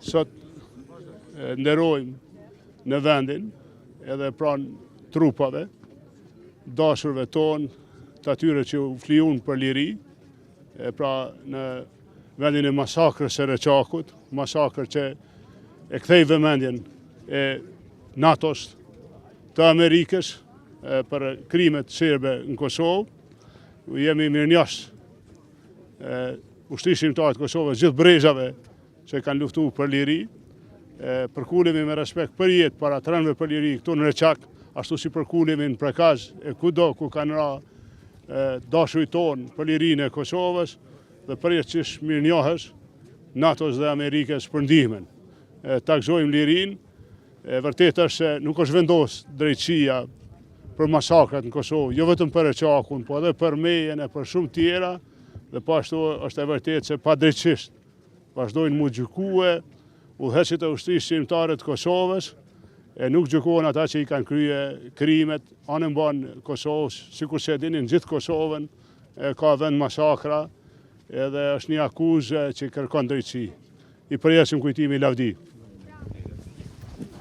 sot nderojmë në vendin edhe pranë trupave, dashurve tonë, të atyre që u flijun për liri, pra në vendin e masakrës së Reçakut, masakrë që e kthej vëmendjen e NATO-s, të Amerikës për krimet serbe në Kosovë. Jemi mirënjohës ushtrisë shqiptare të Kosovës, gjithë brezave që kanë luftu për liri, përkulemi me respekt për jetë para të rënëve për liri këtu në Reçak, ashtu si përkulemi në Prekaz e kudo ku kanë ra dashurit tonë për lirinë e Kosovës dhe përjetësisht mirënjohës NATO-s dhe Amerikës për ndihmën. Ta gëzojmë lirinë, vërtet është se nuk është vendosë drejtësia për masakrat në Kosovë, jo vetëm për Reçakun, po edhe për Mejen e për shumë tjera, dhe po ashtu është e vërtet se pa drejtësisht vazhdojnë mu gjykue udhëheqësit e ushtrisë shqiptare të Kosovës, nuk gjykohen ata që i kanë krye krimet anën banë Kosovës, sikur që e dinin gjithë Kosovën, ka vend masakra, edhe është një akuzë që kërkon drejtësi. I përjetshëm kujtimi i lavdi.